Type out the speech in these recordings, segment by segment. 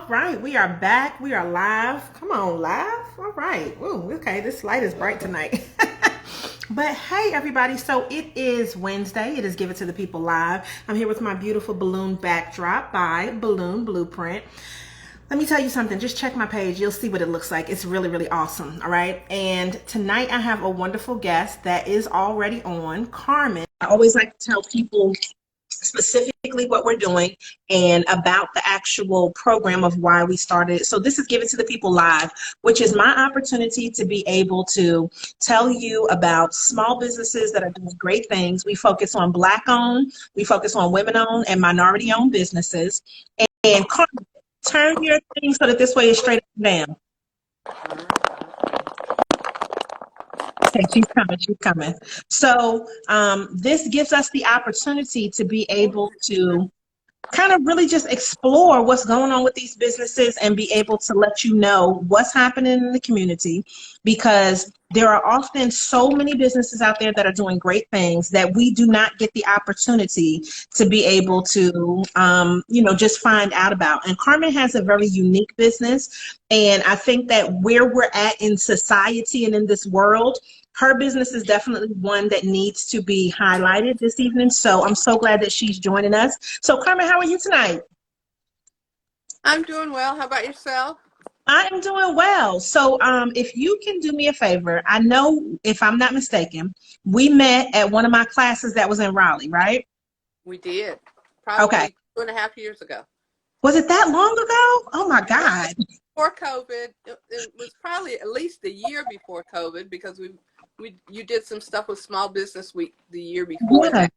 All right, we are back. We are live. Come on, live. All right. Ooh, okay, this light is bright tonight. But hey, everybody. So it is Wednesday. It is Give It to the People Live. I'm here with my beautiful balloon backdrop by Balloon Blueprint. Let me tell you something. Just check my page. You'll see what it looks like. It's really, really awesome. All right. And tonight I have a wonderful guest that is already on, Carmen. I always like to tell people specifically what we're doing and about the actual program of why we started. So this is Give It to the People Live, which is my opportunity to be able to tell you about small businesses that are doing great things. We focus on Black owned, we focus on women owned and minority owned businesses. And Carmen, turn your thing so that this way is straight up and down. Okay, she's coming, she's coming. So this gives us the opportunity to be able to kind of really just explore what's going on with these businesses and be able to let you know what's happening in the community, because there are often so many businesses out there that are doing great things that we do not get the opportunity to be able to, just find out about. And Carmen has a very unique business. And I think that where we're at in society and in this world, her business is definitely one that needs to be highlighted this evening. So I'm so glad that she's joining us. So Carmen, how are you tonight? I'm doing well. How about yourself? I am doing well. So if you can do me a favor, I know if I'm not mistaken, we met at one of my classes that was in Raleigh, right? We did. Okay. Probably 2.5 years ago. Was it that long ago? Oh my God. Before COVID, it was probably at least a year before COVID, because you did some stuff with Small Business Week the year before Yeah. that.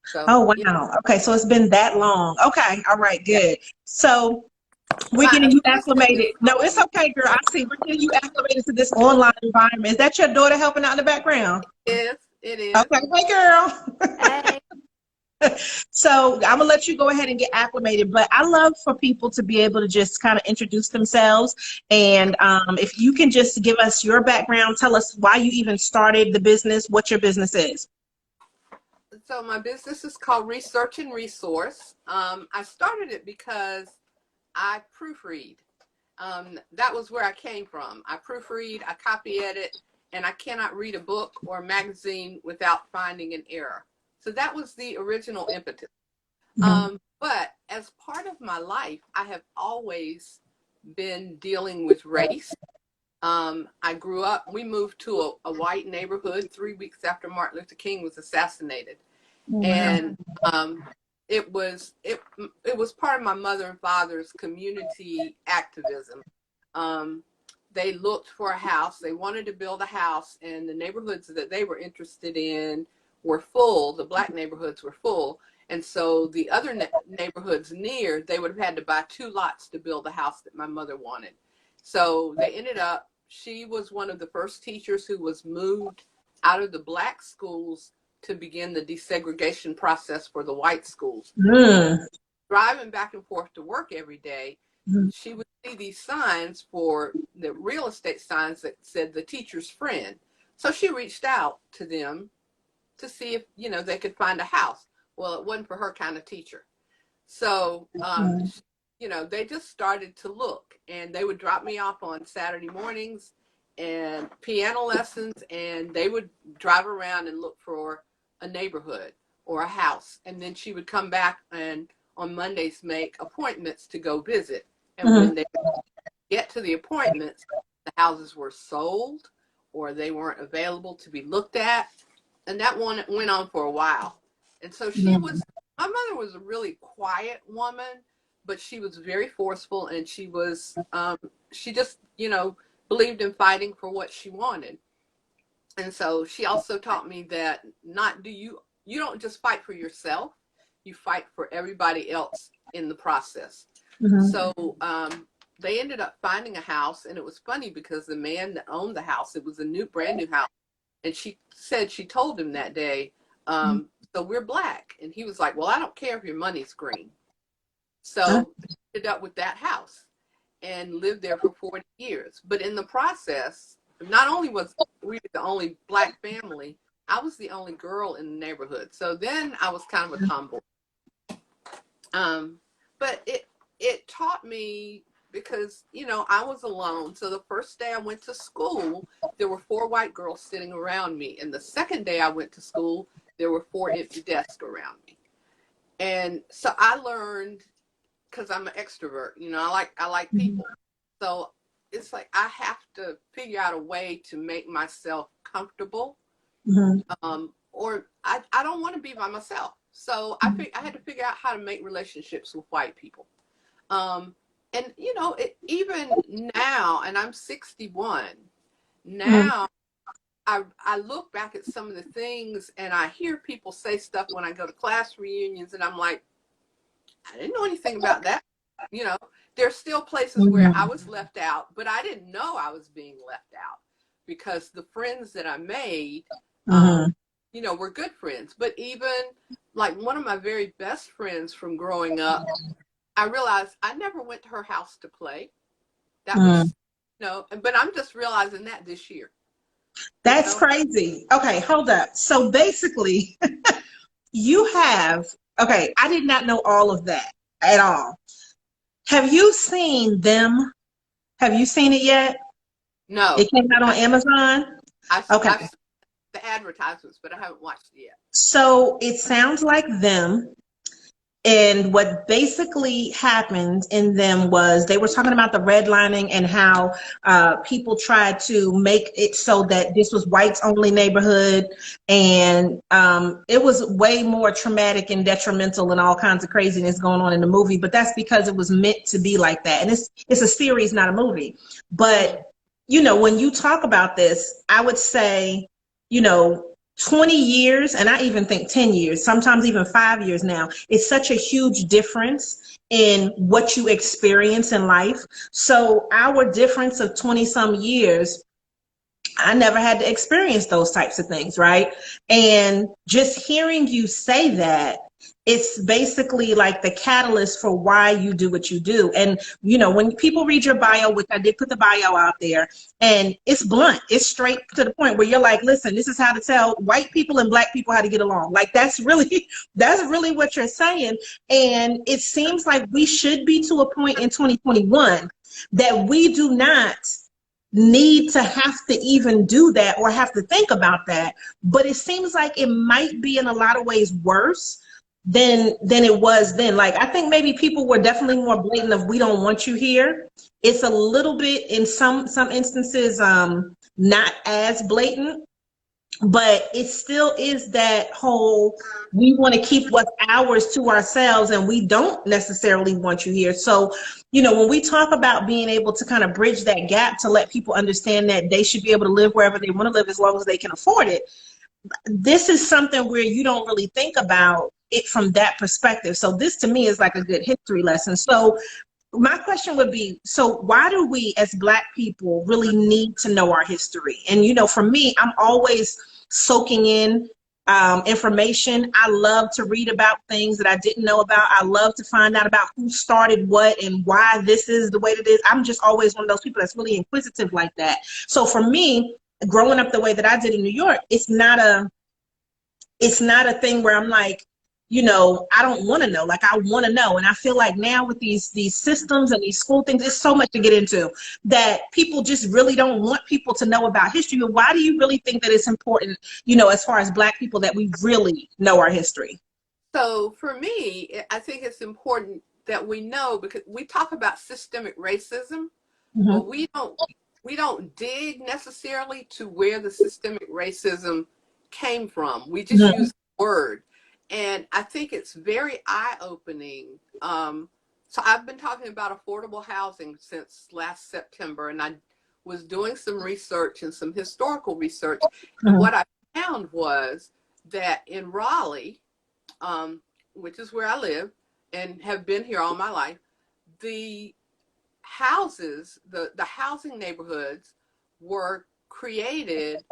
So Oh yeah, wow. Okay, so it's been that long. Okay, all right, yeah. good. So we're My getting you assistant, acclimated. No, it's okay, girl. I see. We're getting you acclimated to this online environment. Is that your daughter helping out in the background? it is. Okay, hey girl. Hey. So I'm gonna let you go ahead and get acclimated, but I love for people to be able to just kind of introduce themselves. And if you can just give us your background, tell us why you even started the business, what your business is. So my business is called Research and Resource. I started it because I proofread. That was where I came from. I proofread, I copy edit, and I cannot read a book or a magazine without finding an error. So that was the original impetus. Mhm. But as part of my life, I have always been dealing with race. I grew up, we moved to a white neighborhood 3 weeks after Martin Luther King was assassinated. Oh, wow. And it was part of my mother and father's community activism. Um, they looked for a house. They wanted to build a house, and the neighborhoods that they were interested in were full. The Black neighborhoods were full, and so the other neighborhoods near, they would have had to buy two lots to build the house that my mother wanted. So they ended up. She was one of the first teachers who was moved out of the Black schools to begin the desegregation process for the white schools. Mm. Driving back and forth to work every day, Mhm. she would see these signs, for the real estate signs that said the teacher's friend. So she reached out to them to see if they could find a house. Well, it wasn't for her kind of teacher. So they just started to look, and they would drop me off on Saturday mornings and piano lessons, and they would drive around and look for a neighborhood or a house. And then she would come back and on Mondays make appointments to go visit. And Mhm. when they get to the appointments, the houses were sold or they weren't available to be looked at. And that one went on for a while. And so my mother was a really quiet woman, but she was very forceful, and she just, believed in fighting for what she wanted. And so she also taught me that you don't just fight for yourself, you fight for everybody else in the process. Mhm. So they ended up finding a house, and it was funny because the man that owned the house, it was a brand new house, and she said she told him that day, so we're Black, and he was like, well, I don't care if your money's green. Uh, So they ended up with that house and lived there for 40 years. But in the process, not only was we the only Black family, I was the only girl in the neighborhood. So then I was kind of a tomboy. Um, but it taught me because, you know, I was alone. So the first day I went to school, there were 4 white girls sitting around me. And the second day I went to school, there were 4 empty desks around me. And so I learned, because I'm an extrovert, you know, I like people. So it's like I have to figure out a way to make myself comfortable. Or I don't want to be by myself. So I had to figure out how to make relationships with white people. And, you know, even now, and I'm 61, now I look back at some of the things and I hear people say stuff when I go to class reunions, and I'm like, I didn't know anything about that. You know, there's still places where I was left out, but I didn't know I was being left out because the friends that I made, you know, were good friends. But even like one of my very best friends from growing up, I realized I never went to her house to play. That was, you know, but I'm just realizing that this year. That's crazy. Okay, hold up. So basically, you have, okay, I did not know all of that at all. Have you seen them? Have you seen it yet? No. It came out on Amazon? Okay. I've seen the advertisements, but I haven't watched it yet. So it sounds like them. And what basically happened in them was they were talking about the redlining and how people tried to make it so that this was whites only neighborhood. And it was way more traumatic and detrimental and all kinds of craziness going on in the movie. But that's because it was meant to be like that. And it's a series, not a movie. But, you know, when you talk about this, I would say, you know, 20 years, and I even think 10 years, sometimes even 5 years now, it's such a huge difference in what you experience in life. So our difference of 20 some years, I never had to experience those types of things, right? And just hearing you say that, it's basically like the catalyst for why you do what you do. And, you know, when people read your bio, which I did put the bio out there, and it's blunt, it's straight to the point where you're like, listen, this is how to tell white people and black people how to get along. Like, that's really what you're saying. And it seems like we should be to a point in 2021 that we do not need to have to even do that or have to think about that. But it seems like it might be in a lot of ways worse than it was then. Like, I think maybe people were definitely more blatant of, we don't want you here. It's a little bit in some instances not as blatant, but it still is that whole, we want to keep what's ours to ourselves and we don't necessarily want you here. So, you know, when we talk about being able to kind of bridge that gap to let people understand that they should be able to live wherever they want to live as long as they can afford it, this is something where you don't really think about it from that perspective. So this to me is like a good history lesson. So my question would be, so why do we as Black people really need to know our history? And, you know, for me, I'm always soaking in information. I love to read about things that I didn't know about. I love to find out about who started what and why this is the way it is. I'm just always one of those people that's really inquisitive like that. So for me, growing up the way that I did in New York, it's not a thing where I'm like, you know, I don't want to know. Like, I want to know. And I feel like now with these systems and these school things, there's so much to get into that people just really don't want people to know about history. But why do you really think that it's important, you know, as far as Black people, that we really know our history? So for me, I think it's important that we know, because we talk about systemic racism, but we don't dig necessarily to where the systemic racism came from. We just use the word. And I think it's very eye-opening. So I've been talking about affordable housing since last September, and I was doing some research and some historical research. And what I found was that in Raleigh, which is where I live and have been here all my life, the houses, the housing neighborhoods were created,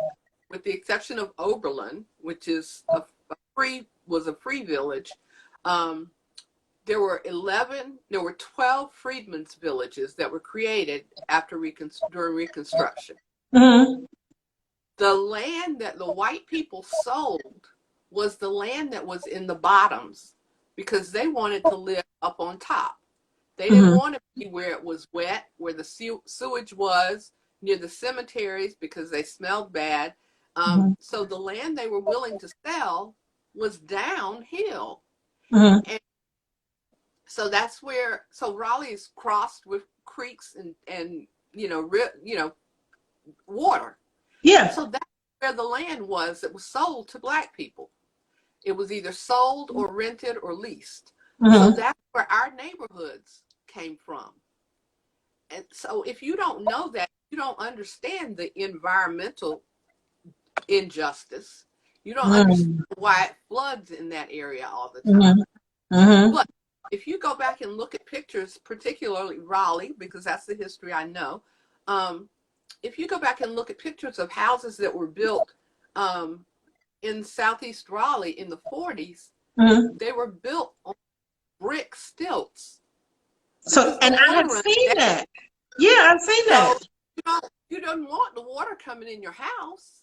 with the exception of Oberlin, which is a free village. There were 12 freedmen's villages that were created during Reconstruction. The land that the white people sold was the land that was in the bottoms, because they wanted to live up on top. They didn't want to where it was wet, where the sewage was, near the cemeteries because they smelled bad. So the land they were willing to sell was downhill. And so that's where, so Raleigh's crossed with creeks and water. Yeah. So that's where the land was that was sold to black people. It was either sold or rented or leased. So that's where our neighborhoods came from. And so if you don't know that, you don't understand the environmental injustice. You don't understand why it floods in that area all the time. But if you go back and look at pictures, particularly Raleigh, because that's the history I know, if you go back and look at pictures of houses that were built in Southeast Raleigh in the 40s, they were built on brick stilts. So, and I have seen that. Yeah, I've seen that. You don't want the water coming in your house.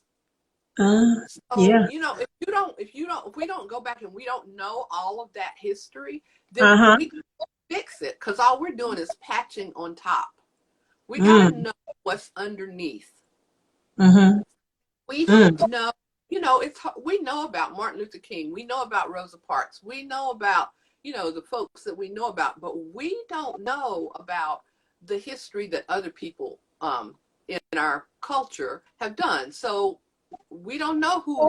Yeah. If we don't go back and we don't know all of that history, then we can fix it, because all we're doing is patching on top. We gotta know what's underneath. We don't know. We know about Martin Luther King. We know about Rosa Parks. We know about, the folks that we know about, but we don't know about the history that other people in our culture have done. So we don't know who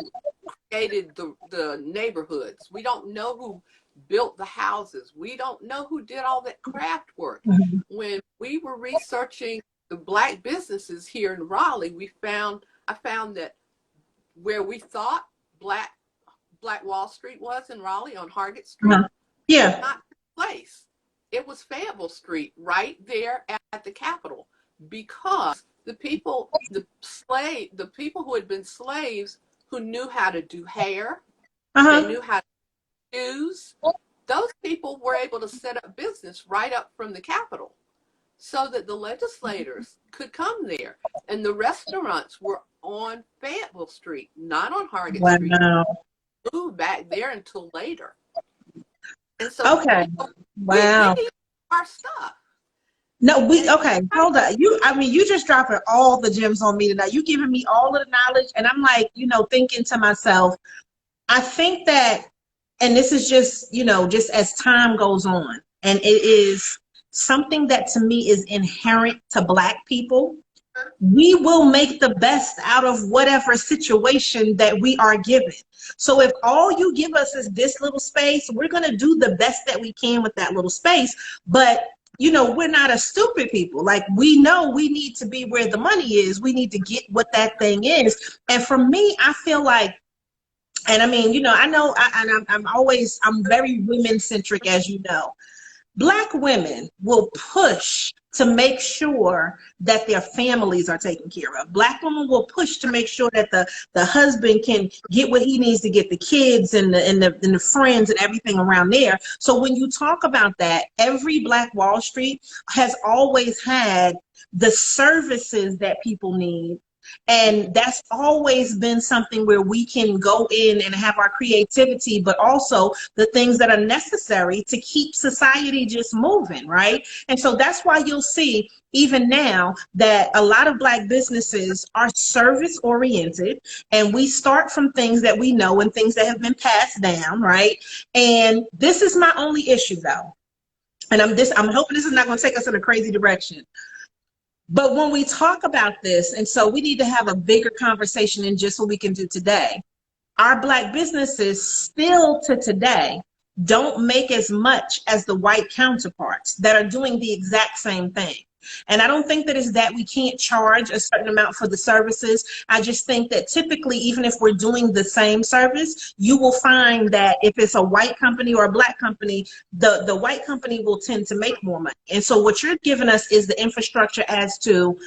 created the neighborhoods. We don't know who built the houses. We don't know who did all that craft work. When we were researching the black businesses here in Raleigh, I found that where we thought Black Wall Street was in Raleigh on Hargett Street, not the place. It was Fayetteville Street, right there at the Capitol, because the people who had been slaves, who knew how to do hair, they knew how to do shoes, those people were able to set up business right up from the Capitol, so that the legislators could come there. And the restaurants were on Fayetteville Street, not on Hargett Street. Moved back there until later. And so we need our stuff. No, hold on. You just dropping all the gems on me tonight. You giving me all of the knowledge, and I'm like, thinking to myself, I think that, and this is just, just as time goes on, and it is something that to me is inherent to Black people. We will make the best out of whatever situation that we are given. So if all you give us is this little space, we're going to do the best that we can with that little space. But, we're not a stupid people. Like, we know we need to be where the money is. We need to get what that thing is. And for me, I feel like, and I mean, I know, I'm very women centric, as you know. Black women will push to make sure that their families are taken care of. Black women will push to make sure that the husband can get what he needs to get, the kids and the friends and everything around there. So when you talk about that, every Black Wall Street has always had the services that people need. And that's always been something where we can go in and have our creativity, but also the things that are necessary to keep society just moving, right? And so that's why you'll see even now that a lot of Black businesses are service oriented, and we start from things that we know and things that have been passed down, right? And this is my only issue though. And I'm hoping this is not going to take us in a crazy direction. But when we talk about this, and so we need to have a bigger conversation than just what we can do today, our Black businesses still to today don't make as much as the white counterparts that are doing the exact same thing. And I don't think that it's that we can't charge a certain amount for the services. I just think that typically, even if we're doing the same service, you will find that if it's a white company or a Black company, the white company will tend to make more money. And so what you're giving us is the infrastructure as to,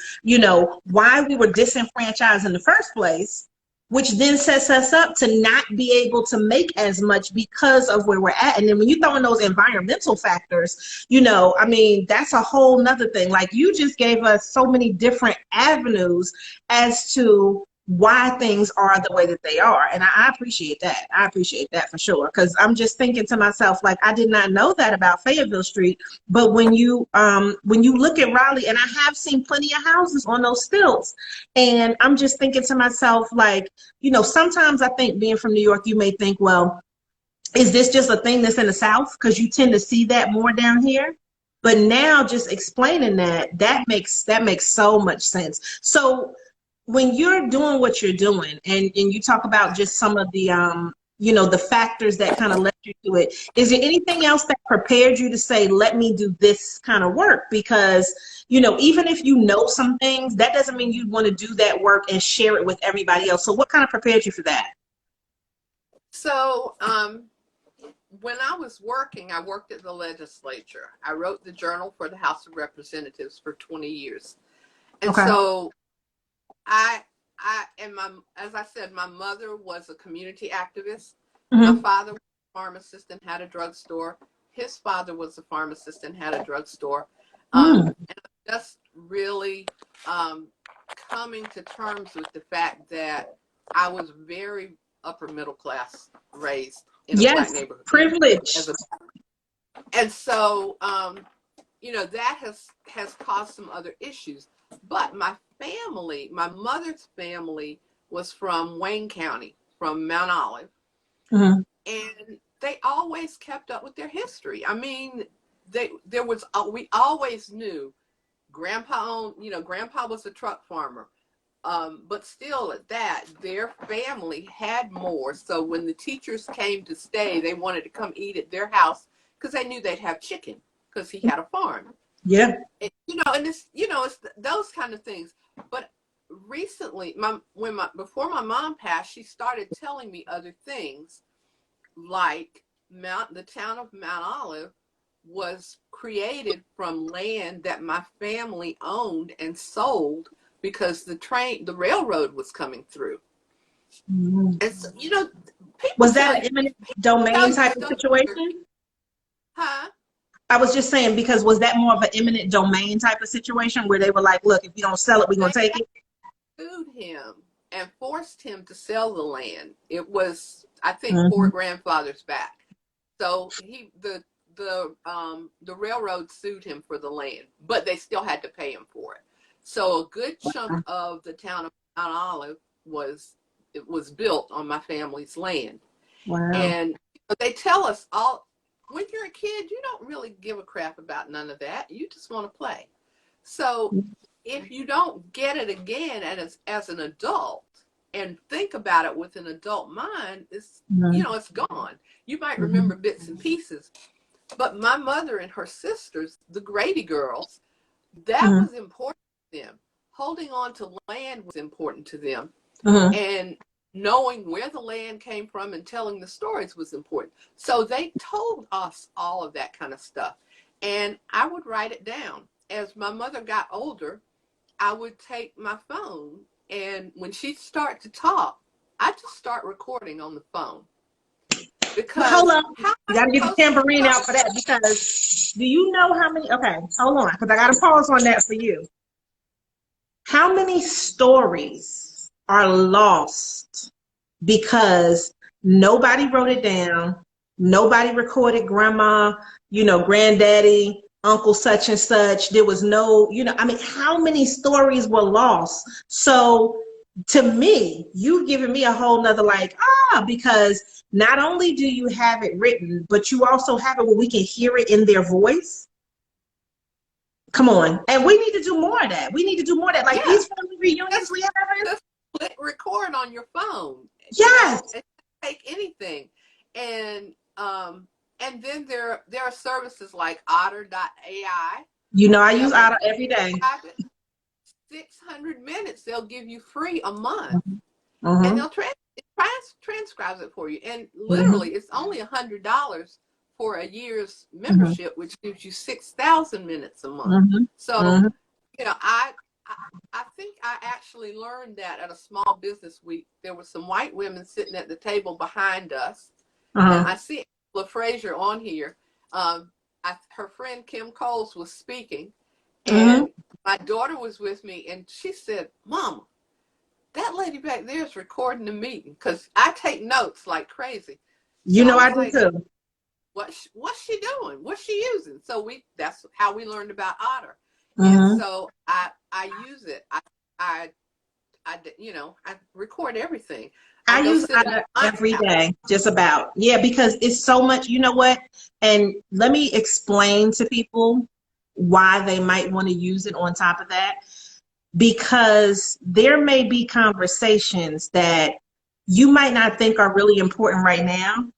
why we were disenfranchised in the first place, which then sets us up to not be able to make as much because of where we're at. And then when you throw in those environmental factors, that's a whole nother thing. Like, you just gave us so many different avenues as to why things are the way that they are. And I appreciate that. I appreciate that for sure. Because I'm just thinking to myself, like, I did not know that about Fayetteville Street. But when you look at Raleigh, and I have seen plenty of houses on those stilts, and I'm just thinking to myself, like, sometimes I think being from New York, you may think, well, is this just a thing that's in the South? Because you tend to see that more down here. But now just explaining that makes so much sense. So when you're doing what you're doing, and you talk about just some of the the factors that kind of led you to it, is there anything else that prepared you to say, let me do this kind of work? Because even if you know some things, that doesn't mean you want to do that work and share it with everybody else. So what kind of prepared you for that? So, when I was working, I worked at the legislature. I wrote the journal for the House of Representatives for 20 years. And Okay. so as I said, my mother was a community activist. My Mm-hmm. father was a pharmacist and had a drugstore. His father was a pharmacist and had a drugstore. Mm. And just really coming to terms with the fact that I was very upper middle class raised in a black Yes, neighborhood. privilege. And so, that has caused some other issues. But my mother's family was from Wayne County, from Mount Olive, Mm-hmm. and they always kept up with their history. I mean, we always knew Grandpa was a truck farmer. But still at that, their family had more. So when the teachers came to stay, they wanted to come eat at their house because they knew they'd have chicken because he had a farm. Yeah. And it's those kind of things. But recently, before my mom passed, she started telling me other things, like the town of Mount Olive was created from land that my family owned and sold because the railroad was coming through. Mm-hmm. And so, people Was that tell an you, eminent people tell domain you type of stuff, situation? huh? I was just saying, because was that more of an eminent domain type of situation where they were like, look, if you don't sell it, we're going They to take it? sued him and forced him to sell the land. It was, I think, four Mm-hmm. grandfathers back. So the railroad sued him for the land, but they still had to pay him for it. So a good chunk of the town of Mount Olive was built on my family's land. Wow. And they tell us all, when you're a kid, you don't really give a crap about none of that. You just want to play. So if you don't get it again as an adult and think about it with an adult mind, Mm-hmm. it's gone. You might Mm-hmm. remember bits and pieces. But my mother and her sisters, the Grady girls, that Mm-hmm. was important to them. Holding on to land was important to them. Mm-hmm. And knowing where the land came from and telling the stories was important. So they told us all of that kind of stuff. And I would write it down. As my mother got older, I would take my phone, and when she'd start to talk, I just start recording on the phone. Hold Because on. how am You I got to get the supposed to tambourine know? out for that, because do you know how many? Okay, hold on, because I got to pause on that for you. How many stories are lost because nobody wrote it down, nobody recorded grandma, granddaddy, uncle such and such. There was no, I mean, how many stories were lost? So to me, you've given me a whole nother because not only do you have it written, but you also have it where we can hear it in their voice. Come on. And we need to do more of that. We need to do more of that. Like Yeah, these family reunions just we have. just click record on your phone. Yes. And take anything. And then there are services like otter.ai. I use That when Otter you every day. subscribe it, 600 minutes they'll give you free a month. And Mm-hmm. they'll transcribes it for you. And Mm-hmm. literally, it's only $100 for a year's Mm-hmm. membership, which gives you 6,000 minutes a month. Mm-hmm. So, Mm-hmm. I think I actually learned that at a small business week. There were some white women sitting at the table behind us, and Uh-huh. I see LaFrazier on here. Her friend Kim Coles was speaking, Mm-hmm. and my daughter was with me, and she said, "Mama, that lady back there is recording the meeting, because I take notes like crazy. You So I know, I was do like, too. what's she doing? What's she using? So that's how we learned about Otter. And Mm-hmm. so I use it. I I record everything. I I go use sit at Otter my every house. day, just about. Yeah, because it's so much, you know what? And let me explain to people why they might want to use it on top of that. Because there may be conversations that you might not think are really important right now,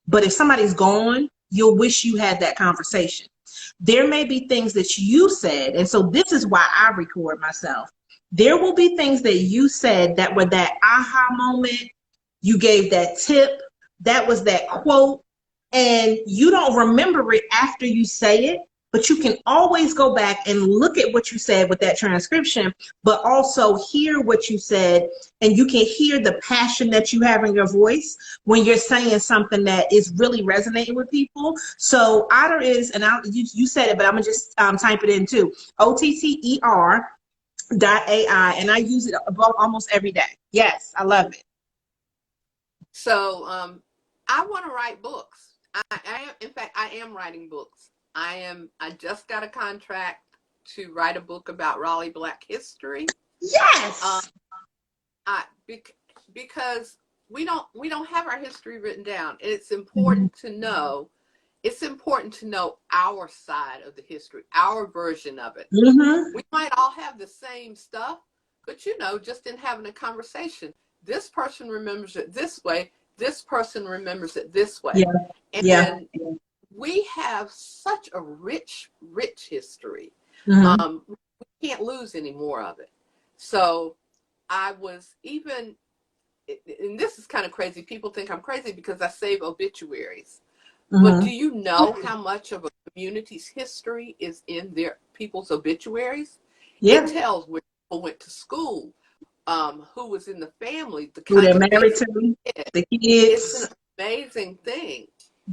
but if somebody's gone, you'll wish you had that conversation. There may be things that you said, and so this is why I record myself. There will be things that you said that were that aha moment. You gave that tip, that was that quote, and you don't remember it after you say it, but you can always go back and look at what you said with that transcription, but also hear what you said, and you can hear the passion that you have in your voice when you're saying something that is really resonating with people. So Otter is, and you said it, but I'm gonna just type it in too. OTTER.ai, and I use it about almost every day. Yes, I love it. So I want to write books. I am, in fact, I am writing books. I just got a contract to write a book about Raleigh Black history. Um, Yes. I because we don't have our history written down. And it's Mm-hmm. important to know. It's important to know our side of the history, our version of it. Mm-hmm. We might all have the same stuff, but just in having a conversation, this person remembers it this way, this person remembers it this way. Yeah. Yeah. And we have such a rich, rich history. Mm-hmm. We can't lose any more of it. So I was even, and this is kind of crazy. People think I'm crazy because I save obituaries. But do Mm-hmm. you know how much of a community's history is in their people's obituaries? It Yeah. tells where people went to school, who was in the family, the Who kinds they're of married things to, they did. the It's an kids, amazing thing.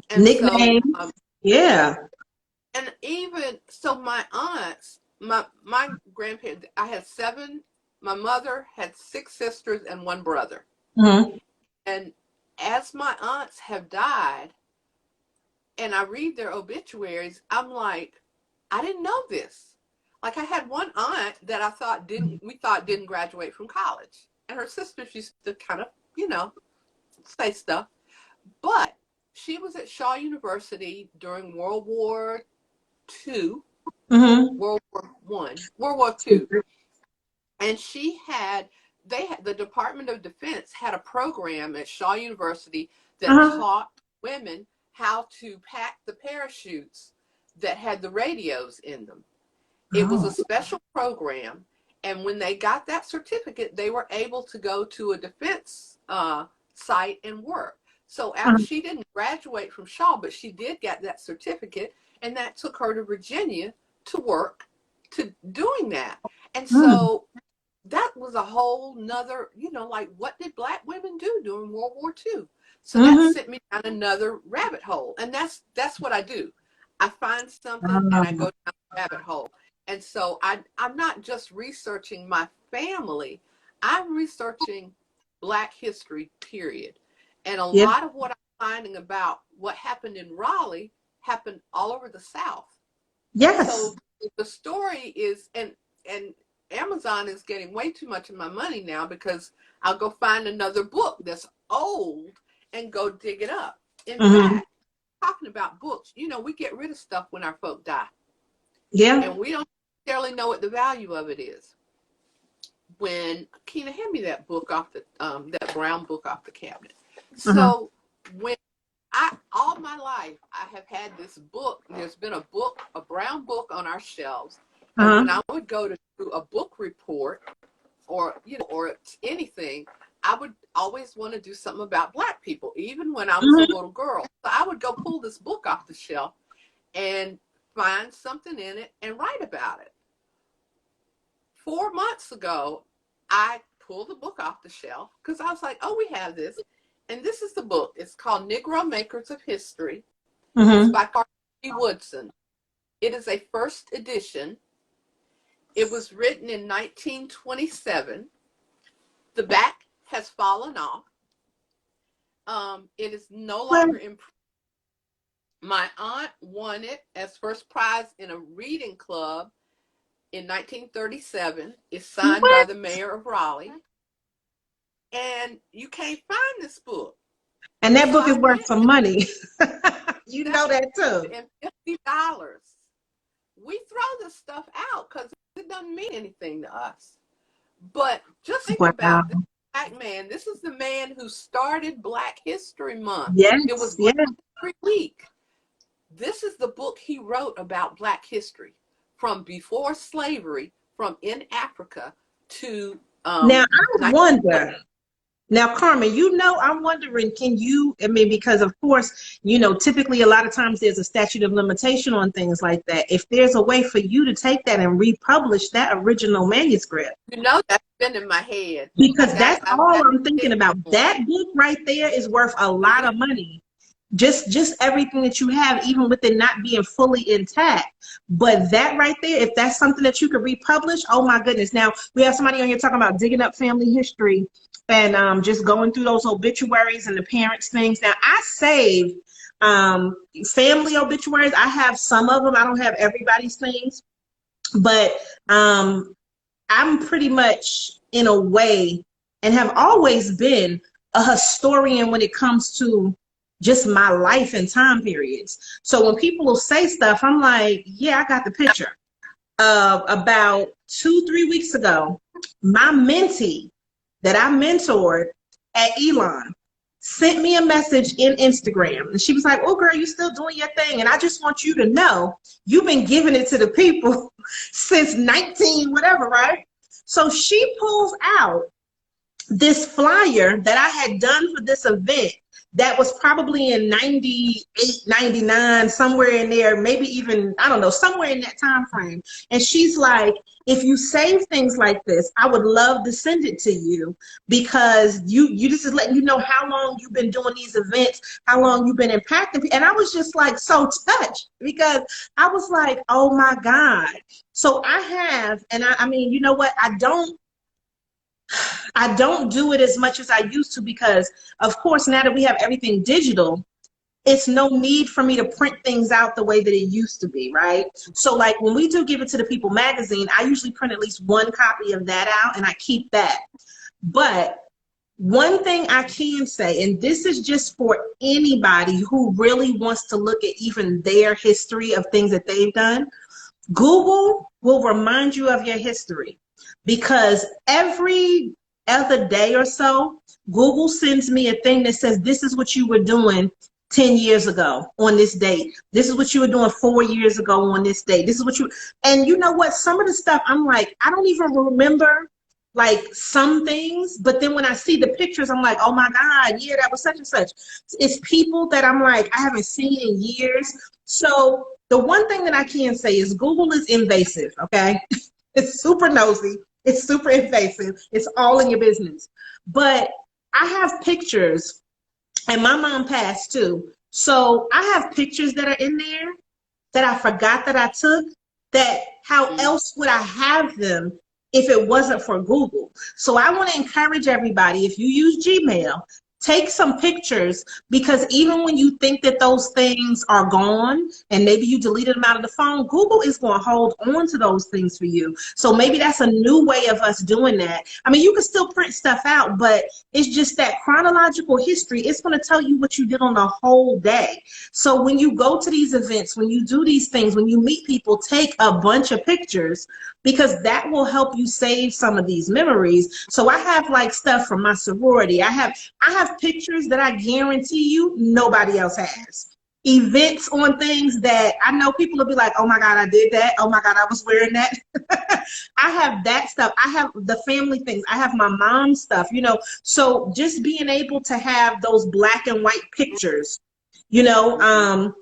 And so, nicknames. Yeah. and even so, my aunts, my grandparents, I had seven. My mother had six sisters and one brother. Mm-hmm. And as my aunts have died, and I read their obituaries, I'm like, I didn't know this. Like I had one aunt that we thought didn't graduate from college. And her sisters used to kind of, say stuff. But she was at Shaw University during World War II, Mm-hmm. World War One, World War II. And the Department of Defense had a program at Shaw University that Uh-huh. taught women how to pack the parachutes that had the radios in them. It was a Oh. special program, and when they got that certificate, they were able to go to a defense site and work. So Uh-huh. she didn't graduate from Shaw, but she did get that certificate, and that took her to Virginia to work to doing that. And Mm-hmm. so that was a whole nother, like what did Black women do during World War II? So that Mm-hmm. sent me down another rabbit hole. And that's what I do. I find something and I go Um, down the rabbit hole. And so I'm not just researching my family, I'm researching Black history, period. And a yeah. lot of what I'm finding about what happened in Raleigh happened all over the South. Yes. So the story is, and Amazon is getting way too much of my money now because I'll go find another book that's old and go dig it up. In Mm-hmm. fact, talking about books, we get rid of stuff when our folk die, Yeah. and we don't necessarily know what the value of it is. When Keena, hand me that book off that brown book off the cabinet. Uh-huh. So when all my life I have had this book. There's been a brown book on our shelves, and Uh-huh. when I would go to do a book report or anything, I would always want to do something about Black people, even when I was a Mm-hmm. little girl. So I would go pull this book off the shelf and find something in it and write about it. 4 months ago, I pulled the book off the shelf because I was like, oh, we have this. And this is the book. It's called Negro Makers of History. It's Mm-hmm. by Carter G. Woodson. It is a first edition. It was written in 1927. The back has fallen off. It is no Well, longer in. My aunt won it as first prize in a reading club in 1937. It's signed by what? the mayor of Raleigh. And you can't find this book. And that So book is I worth went some money. You know that too. and $50. We throw this stuff out because it doesn't mean anything to us. But just think Wow. about this black man. This is the man who started Black History Month. Yes, It was yes. Black History Week. This is the book he wrote about Black history, from before slavery, from in Africa to Now I 1900. wonder. Now, Carmen, I'm wondering, because of course, typically a lot of times there's a statute of limitation on things like that. If there's a way for you to take that and republish that original manuscript. That's been in my head. Because that's all I'm thinking about. That book right there is worth a lot of money. Just everything that you have, even with it not being fully intact. But that right there, if that's something that you could republish, oh my goodness. Now, we have somebody on here talking about digging up family history and just going through those obituaries and the parents' things. Now, I save family obituaries. I have some of them. I don't have everybody's things. But I'm pretty much, in a way, and have always been a historian when it comes to just my life and time periods. So when people will say stuff, I'm like, yeah, I got the picture. About 2-3 weeks ago, my mentee that I mentored at Elon sent me a message in Instagram. And she was like, oh, girl, you still doing your thing. And I just want you to know, you've been giving it to the people since 19, whatever, right? So she pulls out this flyer that I had done for this event that was probably in 98, 99, somewhere in there, maybe even, I don't know, somewhere in that time frame. And she's like, if you save things like this, I would love to send it to you, because you just is letting you know how long you've been doing these events, how long you've been impacting. And I was just like so touched, because I was like, oh my God. So I have, and I mean, you know what? I don't do it as much as I used to, because of course, now that we have everything digital, it's no need for me to print things out the way that it used to be, right? So like when we do Give It to the People magazine, I usually print at least one copy of that out and I keep that. But one thing I can say, and this is just for anybody who really wants to look at even their history of things that they've done, Google will remind you of your history. Because every other day or so, Google sends me a thing that says, this is what you were doing 10 years ago on this date. This is what you were doing 4 years ago on this date. This is what you, and you know what? Some of the stuff, I'm like, I don't even remember like some things, but then when I see the pictures, I'm like, oh my God, yeah, that was such and such. It's people that I'm like, I haven't seen in years. So the one thing that I can say is Google is invasive, okay? It's super nosy. It's super invasive. It's all in your business. But I have pictures, and my mom passed too. So I have pictures that are in there that I forgot that I took, that how else would I have them if it wasn't for Google? So I want to encourage everybody, if you use Gmail, take some pictures, because even when you think that those things are gone and maybe you deleted them out of the phone, Google is going to hold on to those things for you. So maybe that's a new way of us doing that. I mean, you can still print stuff out, but it's just that chronological history. It's going to tell you what you did on the whole day. So when you go to these events, when you do these things, when you meet people, take a bunch of pictures, because that will help you save some of these memories. So I have like stuff from my sorority. I have pictures that I guarantee you nobody else has. Events on things that I know people will be like, oh my God, I did that. Oh my God, I was wearing that. I have that stuff. I have the family things. I have my mom's stuff, you know. So just being able to have those black and white pictures, you know,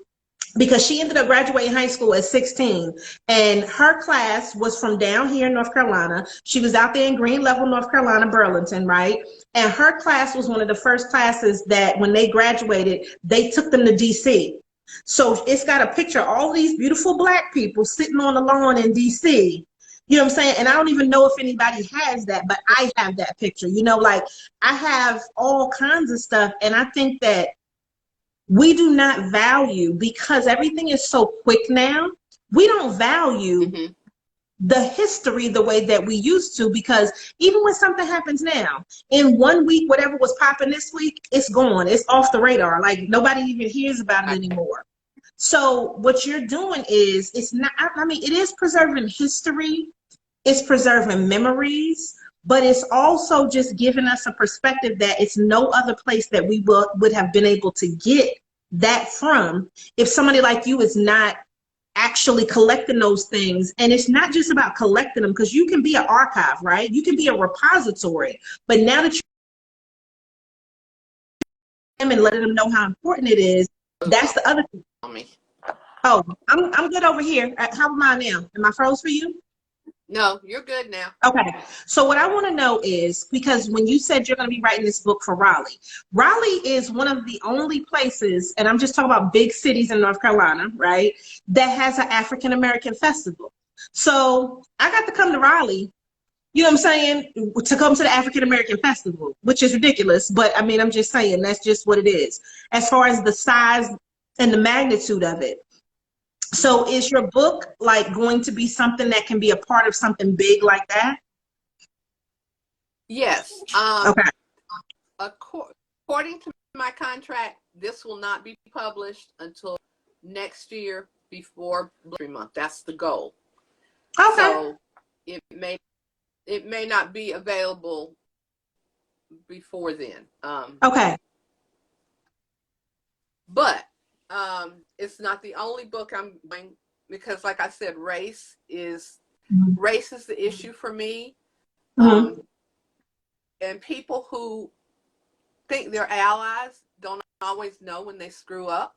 because she ended up graduating high school at 16, and her class was from down here in North Carolina. She was out there in Green Level, North Carolina, Burlington, right? And her class was one of the first classes that when they graduated, they took them to DC. So it's got a picture of all these beautiful black people sitting on the lawn in DC. You know what I'm saying? And I don't even know if anybody has that, but I have that picture. You know, like I have all kinds of stuff. And I think that we do not value, because everything is so quick now, we don't value Mm-hmm. the history the way that we used to, because even when something happens now, in 1 week, whatever was popping this week, it's gone. It's off the radar. Like nobody even hears about it anymore. So what you're doing is, it's not, I mean, it is preserving history, it's preserving memories, but it's also just giving us a perspective that it's no other place that we would have been able to get that from if somebody like you is not actually collecting those things. And it's not just about collecting them, because you can be an archive, right? You can be a repository, but now that you're and letting them know how important it is, that's the other thing. Oh, I'm good over here. How am I now? Am I froze for you? No, you're good now. Okay. So what I want to know is, because when you said you're going to be writing this book for Raleigh, Raleigh is one of the only places, and I'm just talking about big cities in North Carolina, right, that has an African American festival. So I got to come to Raleigh, you know what I'm saying, to come to the African American festival, which is ridiculous. But I mean, I'm just saying that's just what it is as far as the size and the magnitude of it. So is your book like going to be something that can be a part of something big like that? Yes. Okay. According to my contract, this will not be published until next year before Black Month. That's the goal. Okay. So it may not be available before then. Okay. But it's not the only book I'm doing, because, like I said, race is the issue for me. Mm-hmm. And people who think they're allies don't always know when they screw up.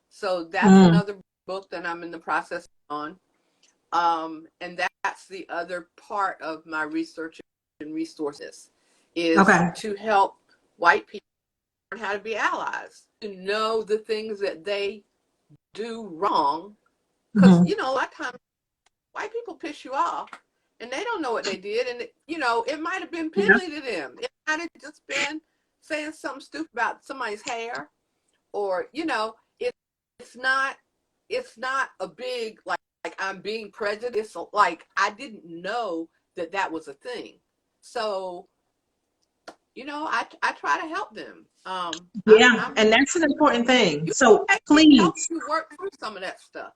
So that's another book that I'm in the process on. And that's the other part of my research and resources, is to help white people learn how to be allies, to know the things that they do wrong. Because, you know, a lot of times white people piss you off and they don't know what they did. And, you know, it might have been piddly to them. It might have just been saying something stupid about somebody's hair, or, you know, it's not a big, like I'm being prejudiced. Like, I didn't know that was a thing. So, you know, I try to help them. And that's an important thing. So please help you work through some of that stuff.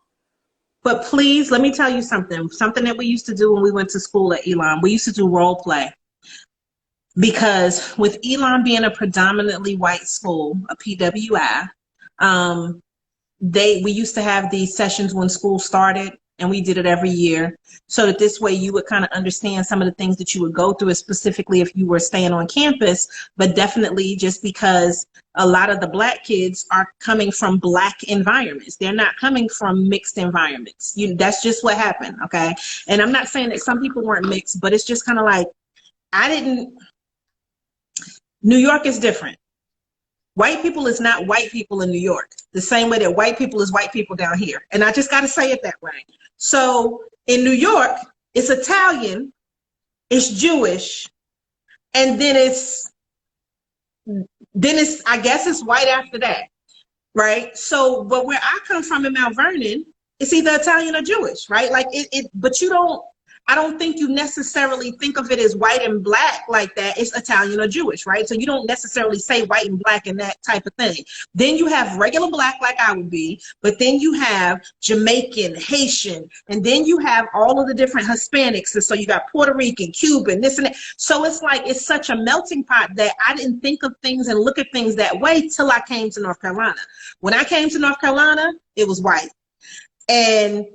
But please, let me tell you something that we used to do when we went to school at Elon. We used to do role play, because with Elon being a predominantly white school, a PWI, we used to have these sessions when school started, and we did it every year, so that this way you would kind of understand some of the things that you would go through, specifically if you were staying on campus, but definitely just because a lot of the Black kids are coming from Black environments. They're not coming from mixed environments. That's just what happened, okay? And I'm not saying that some people weren't mixed, but it's just kind of like, New York is different. White people is not white people in New York, the same way that white people is white people down here. And I just got to say it that way. So in New York, it's Italian, it's Jewish, and then it's, I guess it's white after that, right? So, but where I come from in Mount Vernon, it's either Italian or Jewish, right? Like but I don't think you necessarily think of it as white and Black like that. It's Italian or Jewish, right? So you don't necessarily say white and Black and that type of thing. Then you have regular Black, like I would be, but then you have Jamaican, Haitian, and then you have all of the different Hispanics. And so you got Puerto Rican, Cuban, this and that. So it's like, it's such a melting pot that I didn't think of things and look at things that way till I came to North Carolina. When I came to North Carolina, it was white. And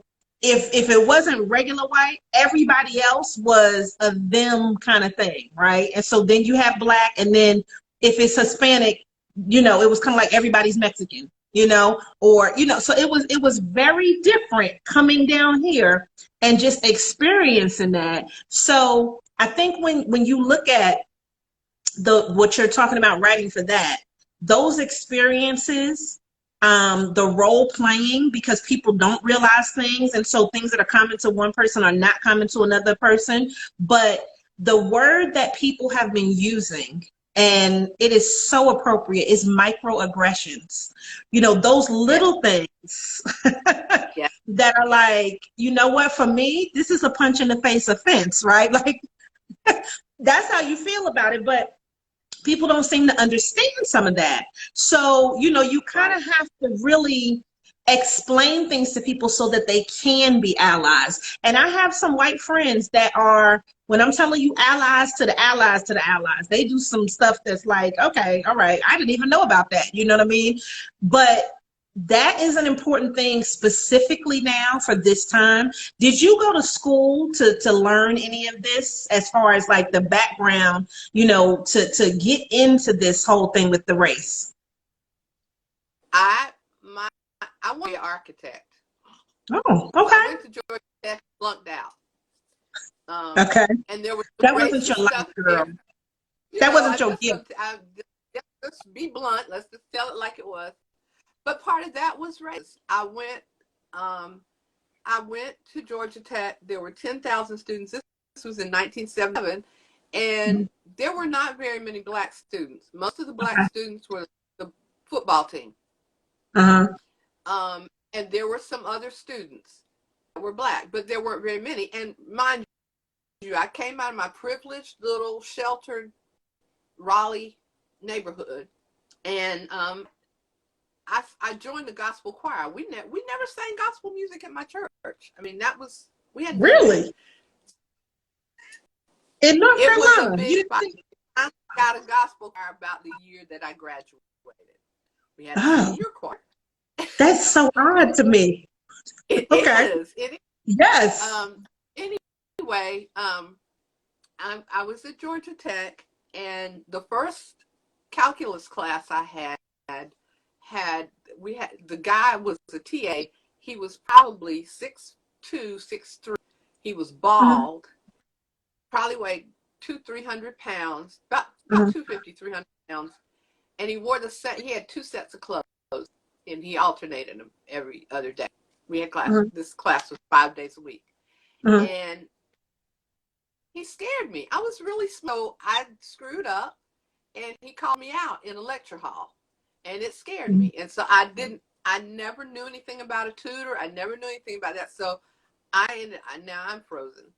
if it wasn't regular white, everybody else was a them kind of thing, right? And so then you have Black, and then if it's Hispanic, you know, it was kind of like everybody's Mexican, you know, or, you know, so it was very different coming down here and just experiencing that. So I think when you look at what you're talking about writing for that, those experiences the role playing, because people don't realize things. And so things that are common to one person are not common to another person. But the word that people have been using, and it is so appropriate, is microaggressions. You know, those little things Yeah. that are like, you know what, for me, this is a punch in the face offense, right? Like, that's how you feel about it. But people don't seem to understand some of that. So, you know, you kind of have to really explain things to people so that they can be allies. And I have some white friends that are, when I'm telling you, allies to the allies to the allies, they do some stuff that's like, okay, all right, I didn't even know about that. You know what I mean? But that is an important thing specifically now for this time. Did you go to school to learn any of this, as far as like the background, you know, to get into this whole thing with the race? I want to be an architect. Oh, So okay. I went to Georgia Tech, flunked out. Okay. And there was That wasn't your life, girl. That wasn't your gift. Let's be blunt. Let's just tell it like it was. But part of that was race. I went to Georgia Tech. There were 10,000 students. This was in 1977, and there were not very many black students. Most of the black students were the football team. And there were some other students that were black, but there weren't very many. And mind you, I came out of my privileged little sheltered Raleigh neighborhood, and I joined the gospel choir. We never sang gospel music at my church. I mean, we had really. In North Carolina, was a big fight. I got a gospel choir about the year that I graduated. We had a senior choir. That's so odd to me. It is. Yes. Anyway, I was at Georgia Tech, and the first calculus class I had the guy was a TA. He was probably 6'2", 6'3". He was bald, probably weighed 200-300 pounds, about 250, 300 pounds. And he wore he had 2 sets of clothes, and he alternated them every other day. We had class. This class was 5 days a week. And he scared me. I was really slow. I screwed up, and he called me out in a lecture hall, and it scared me. And so I never knew anything about a tutor. I never knew anything about that. So now I'm frozen.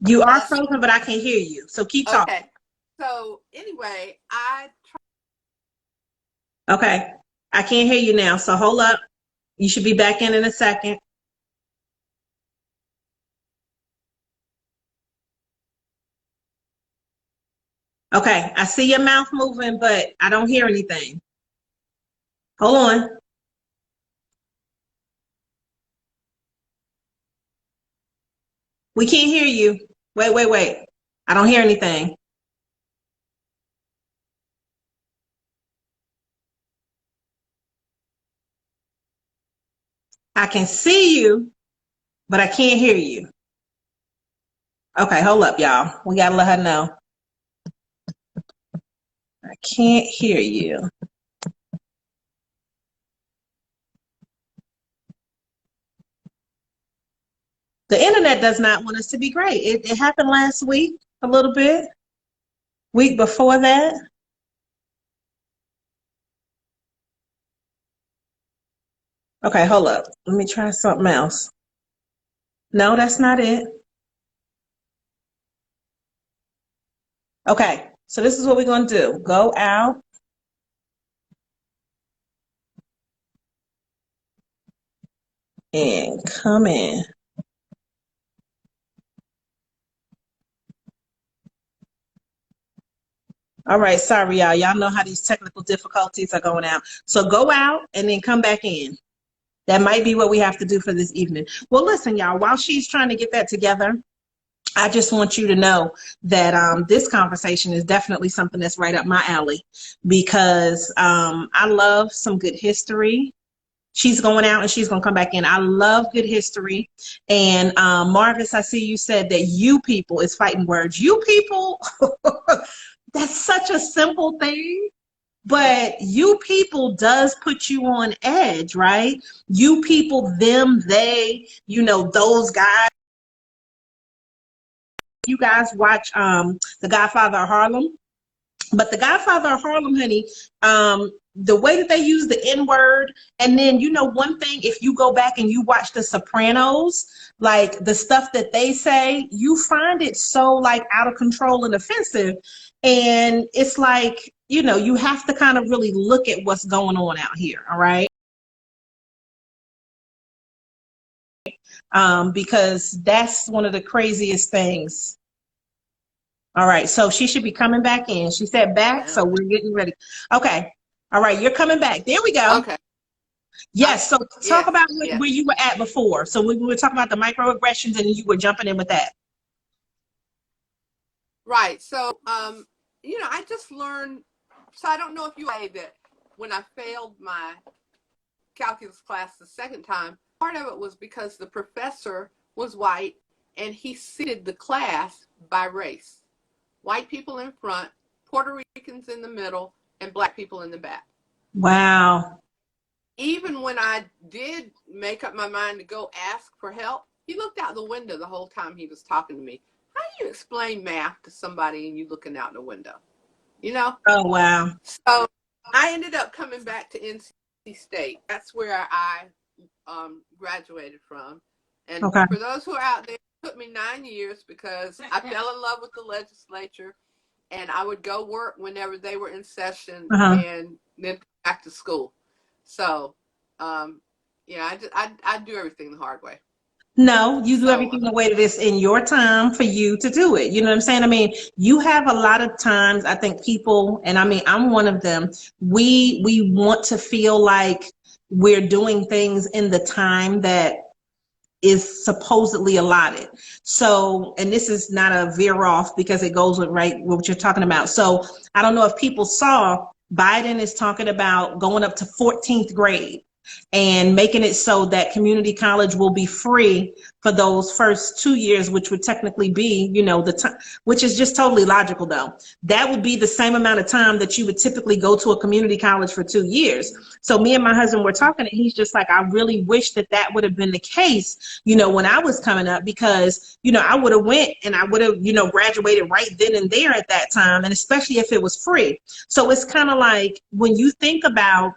You are frozen, but I can hear you. So keep talking. Okay. So anyway, Okay. I can't hear you now. So hold up. You should be back in a second. Okay. I see your mouth moving, but I don't hear anything. Hold on. We can't hear you. Wait. I don't hear anything. I can see you, but I can't hear you. Okay, hold up, y'all. We gotta let her know. I can't hear you. The internet does not want us to be great. It happened last week a little bit. Week before that. Okay, hold up. Let me try something else. No, that's not it. Okay, so this is what we're going to do. Go out. And come in. All right, sorry, y'all. Y'all know how these technical difficulties are going out. So go out and then come back in. That might be what we have to do for this evening. Well, listen, y'all, while she's trying to get that together, I just want you to know that this conversation is definitely something that's right up my alley, because I love some good history. She's going out and she's going to come back in. I love good history. And Marvis, I see you said that you people is fighting words. You people, that's such a simple thing. But you people does put you on edge, right? You people, them, they, those guys. You guys watch The Godfather of Harlem. But The Godfather of Harlem, honey, the way that they use the N word, and then one thing, if you go back and you watch The Sopranos, like the stuff that they say, you find it so like out of control and offensive, and it's like you have to kind of really look at what's going on out here, all right? Because that's one of the craziest things. All right, so she should be coming back in. She said back, so we're getting ready. Okay. All right, you're coming back. There we go. Okay. Yes, so talk about yes. where you were at before. So we were talking about the microaggressions and you were jumping in with that. Right. So, I just learned, so I don't know if you say that when I failed my calculus class the second time, part of it was because the professor was white and he seated the class by race. White people in front, Puerto Ricans in the middle, and black people in the back. Wow. Even when I did make up my mind to go ask for help, he looked out the window the whole time he was talking to me. How do you explain math to somebody and you looking out the window? Oh, wow. So I ended up coming back to NC State. That's where I graduated from. And Okay. for those who are out there, it took me 9 years because I fell in love with the legislature, and I would go work whenever they were in session and then back to school. So, I do everything the hard way. No, you do everything the way that it's in your time for you to do it. You know what I'm saying? I mean, you have a lot of times, I think people, and I mean, I'm one of them, we want to feel like we're doing things in the time that is supposedly allotted. So, and this is not a veer off because it goes with what you're talking about. So I don't know if people saw Biden is talking about going up to 14th grade and making it so that community college will be free for those first 2 years, which would technically be, the time, which is just totally logical though. That would be the same amount of time that you would typically go to a community college for 2 years. So me and my husband were talking and he's just like, I really wish that would have been the case, when I was coming up, because, I would have went and I would have, graduated right then and there at that time. And especially if it was free. So it's kind of like when you think about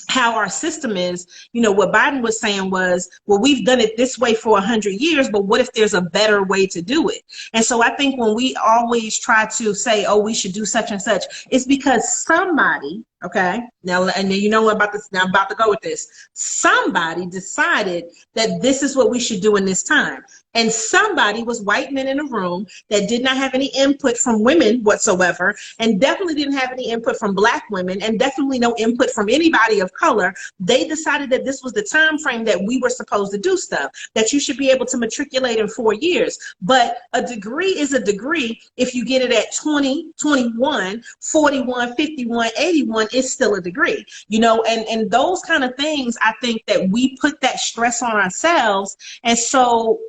how our system is, what Biden was saying was, well, we've done it this way for 100 years, but what if there's a better way to do it? And so I think when we always try to say, oh, we should do such and such, it's because somebody, okay, now, and then I'm about to go with this. Somebody decided that this is what we should do in this time. And somebody was white men in a room that did not have any input from women whatsoever, and definitely didn't have any input from black women, and definitely no input from anybody of color. They decided that this was the time frame that we were supposed to do stuff, that you should be able to matriculate in 4 years. But a degree is a degree. If you get it at 20, 21, 41, 51, 81, it's still a degree, and those kind of things, I think that we put that stress on ourselves. And so,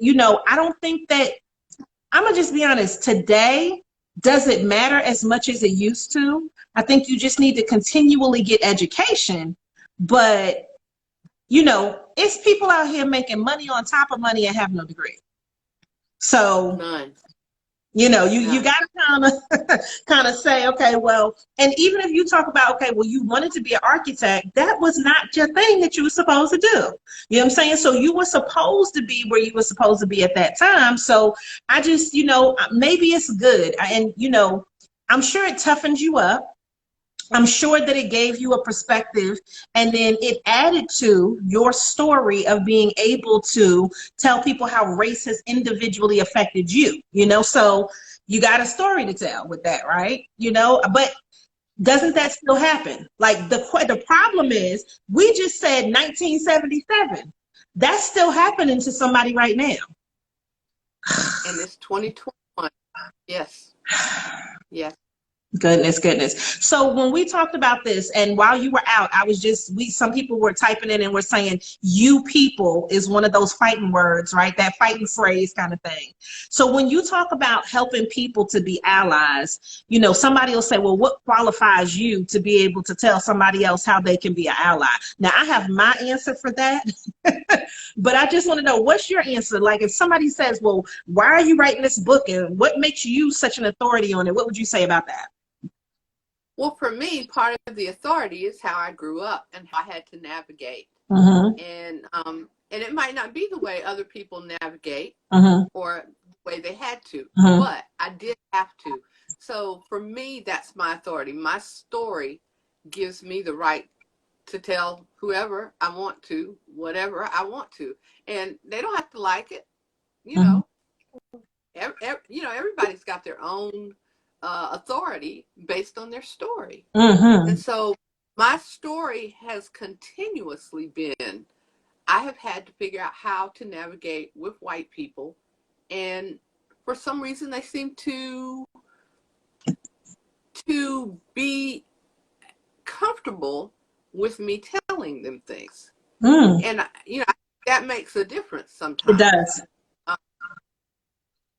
I don't think that, I'm gonna just be honest, today, does it matter as much as it used to? I think you just need to continually get education. But, it's people out here making money on top of money and have no degree. So None. you got to kind of say, okay, well, and even if you talk about, okay, well, you wanted to be an architect, that was not your thing that you were supposed to do. You know what I'm saying? So you were supposed to be where you were supposed to be at that time. So I just, maybe it's good. And, I'm sure it toughened you up. I'm sure that it gave you a perspective, and then it added to your story of being able to tell people how race has individually affected you, so you got a story to tell with that, right? But doesn't that still happen? Like the problem is, we just said 1977. That's still happening to somebody right now. And it's 2021. Yes. Yes. Goodness. So when we talked about this, and while you were out, some people were typing in and were saying, you people is one of those fighting words, right? That fighting phrase kind of thing. So when you talk about helping people to be allies, somebody will say, well, what qualifies you to be able to tell somebody else how they can be an ally? Now, I have my answer for that, but I just want to know, what's your answer? Like, if somebody says, well, why are you writing this book and what makes you such an authority on it? What would you say about that? Well, for me, part of the authority is how I grew up and how I had to navigate. Mm-hmm. And it might not be the way other people navigate Mm-hmm. or the way they had to, Mm-hmm. but I did have to. So for me, that's my authority. My story gives me the right to tell whoever I want to, whatever I want to. And they don't have to like it, you Mm-hmm. know. Everybody's got their own authority based on their story. Mm-hmm. And so my story has continuously been, I have had to figure out how to navigate with white people. And for some reason, they seem to be comfortable with me telling them things. Mm. And, that makes a difference It sometimes. does.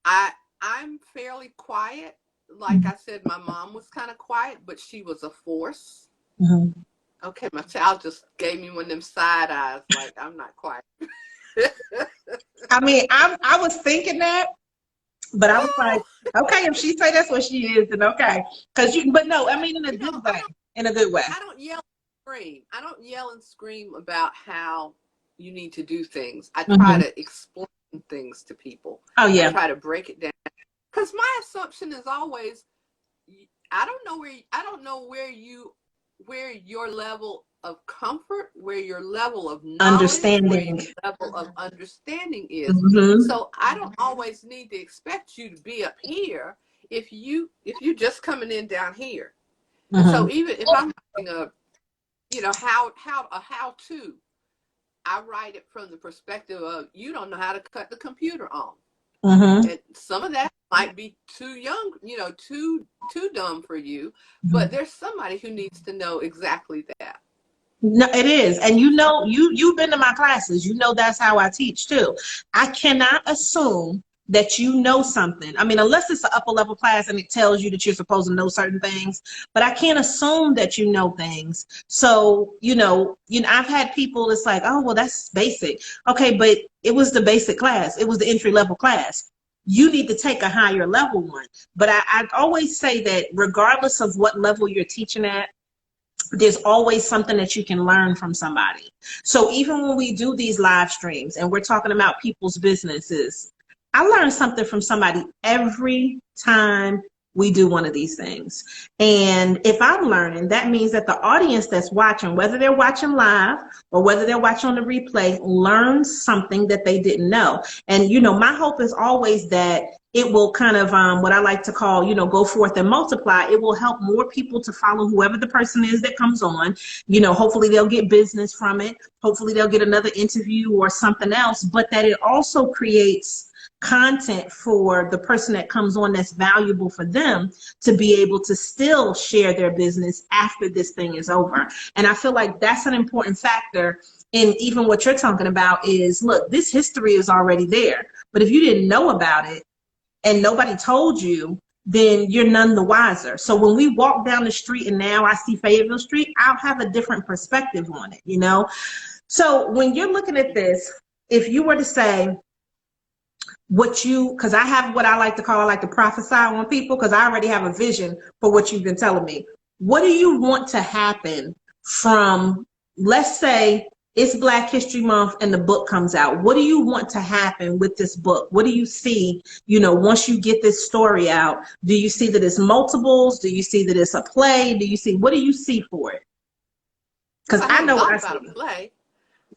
I'm fairly quiet. Like I said, my mom was kind of quiet, but she was a force. Mm-hmm. Okay, my child just gave me one of them side eyes, like I'm not quiet. I mean, I was thinking that, but I was like, okay, if she say that's what she is, then okay. But no, I mean, in a good way. In a good way. I don't yell and scream. I don't yell and scream about how you need to do things. I try to explain things to people. Oh yeah. I try to break it down. Because my assumption is always, I don't know where your level of comfort, where your level of knowledge, Understanding, where your level of understanding is. Mm-hmm. So I don't always need to expect you to be up here if you just coming in down here. And so even if I'm writing a how to, I write it from the perspective of, you don't know how to cut the computer on. Mm-hmm. And some of that might be too young, too dumb for you, but there's somebody who needs to know exactly that. No, it is. And you've been to my classes. That's how I teach too. I cannot assume that you know something. I mean, unless it's an upper level class and it tells you that you're supposed to know certain things, but I can't assume that you know things. So, I've had people that's like, oh, well, that's basic. Okay, but it was the basic class. It was the entry level class. You need to take a higher level one. But I always say that regardless of what level you're teaching at, there's always something that you can learn from somebody. So even when we do these live streams and we're talking about people's businesses, I learn something from somebody every time we do one of these things. And if I'm learning, that means that the audience that's watching, whether they're watching live or whether they're watching on the replay, learns something that they didn't know. And, my hope is always that it will kind of, what I like to call, go forth and multiply. It will help more people to follow whoever the person is that comes on. Hopefully they'll get business from it. Hopefully they'll get another interview or something else, but that it also creates content for the person that comes on that's valuable for them to be able to still share their business after this thing is over. And I feel like that's an important factor in even what you're talking about is, look, this history is already there. But if you didn't know about it and nobody told you, then you're none the wiser. So when we walk down the street and now I see Fayetteville Street, I'll have a different perspective on it, So when you're looking at this, if you were to say, because I have what I like to prophesy on people, because I already have a vision for what you've been telling me. What do you want to happen from, let's say it's Black History Month and the book comes out. What do you want to happen with this book? What do you see, once you get this story out? Do you see that it's multiples? Do you see that it's a play? What do you see for it? Because I know what I see. A play.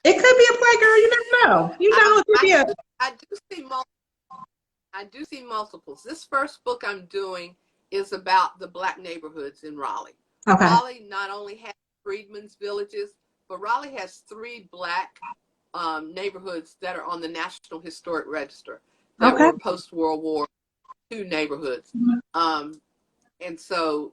It could be a play, girl. You never know. It could be a... I do see multiples. This first book I'm doing is about the Black neighborhoods in Raleigh. Okay. Raleigh not only has freedmen's villages, but Raleigh has 3 Black neighborhoods that are on the National Historic Register that were post-World War II neighborhoods. And so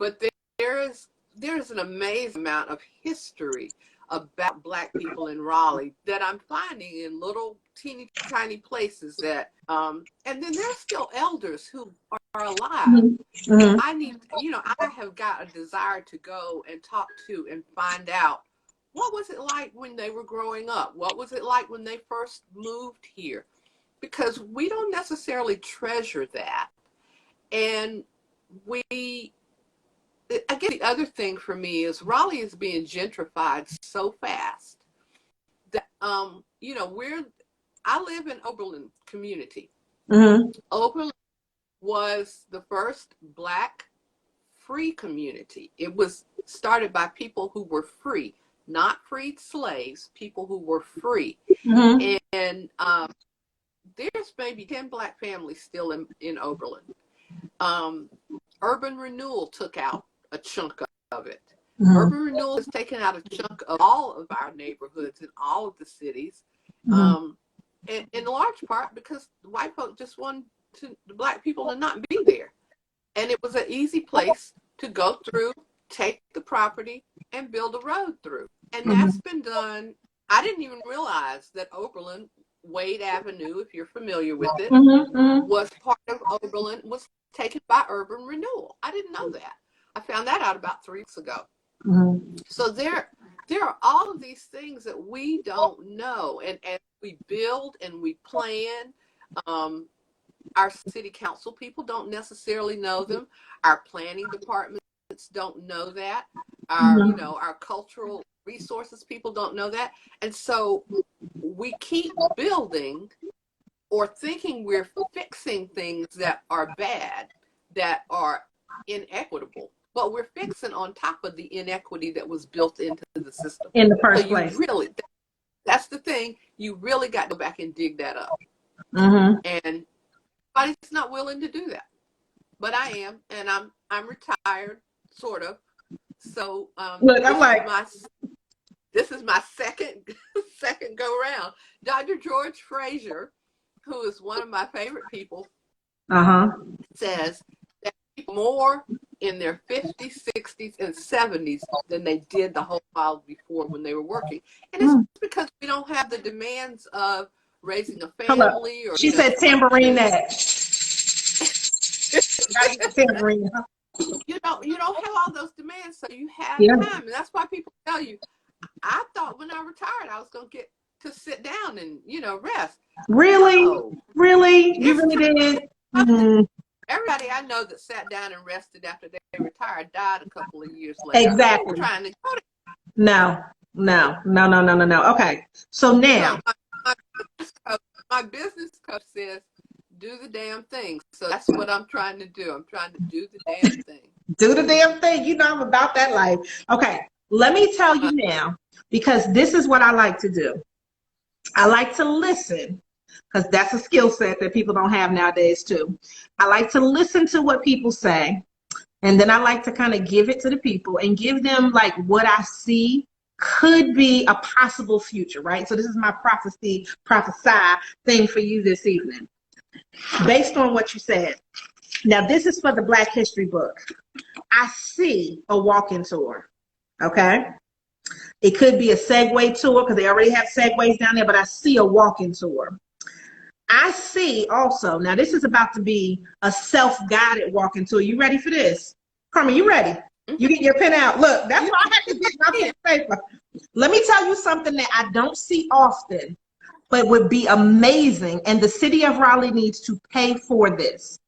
but there's an amazing amount of history about Black people in Raleigh that I'm finding in little teeny tiny places that and then there's still elders who are alive. Mm-hmm. I need, I have got a desire to go and talk to and find out what was it like when they were growing up? What was it like when they first moved here? Because we don't necessarily treasure that. And I guess the other thing for me is Raleigh is being gentrified so fast that, I live in Oberlin community. Mm-hmm. Oberlin was the first Black free community. It was started by people who were free, not freed slaves, people who were free. Mm-hmm. And there's maybe 10 Black families still in Oberlin. Urban renewal took out a chunk of it. Mm-hmm. Urban renewal has taken out a chunk of all of our neighborhoods in all of the cities. Mm-hmm. And in large part because the white folk just wanted the Black people to not be there. And it was an easy place to go through, take the property, and build a road through. And that's been done. I didn't even realize that Oberlin, Wade Avenue, if you're familiar with it, was part of Oberlin, was taken by urban renewal. I didn't know that. I found that out about 3 weeks ago. Mm-hmm. So there are all of these things that we don't know. And as we build and we plan, our city council people don't necessarily know them. Our planning departments don't know that. Our cultural resources people don't know that. And so we keep building or thinking we're fixing things that are bad, that are inequitable, but we're fixing on top of the inequity that was built into the system. In the first place. That's the thing. You really got to go back and dig that up. Mm-hmm. And everybody's not willing to do that. But I am, and I'm retired, sort of. So look, I'm like, this is my second go round. Dr. George Fraser, who is one of my favorite people, says that people more in their 50s, 60s, and 70s than they did the whole while before when they were working. And it's because we don't have the demands of raising a family. Or she said tambourine that. Tambourine. You don't have all those demands, so you have time. And that's why people tell you, I thought when I retired I was going to get to sit down and, rest. Really? No. Really? You really did? Mm-hmm. Everybody I know that sat down and rested after they retired died a couple of years later. Exactly. Trying to go to No. Okay. So now. My business coach says, do the damn thing. So that's what I'm trying to do. I'm trying to do the damn thing. Do the damn thing. You know I'm about that life. Okay. Let me tell you now, because this is what I like to do. I like to listen, because that's a skill set that people don't have nowadays too. I like to listen to what people say, and then I like to kind of give it to the people and give them like what I see could be a possible future, right? So this is my prophesy thing for you this evening, based on what you said. Now, this is for the Black History book. I see a walk-in tour, okay? It could be a Segway tour because they already have Segways down there, but I see a walk-in tour. I see also, now this is about to be a self-guided walk-in tour. You ready for this? Carmen, you ready? You get your pen out. Look, that's why I had to get my pen and paper. Let me tell you something that I don't see often, but would be amazing, and the city of Raleigh needs to pay for this.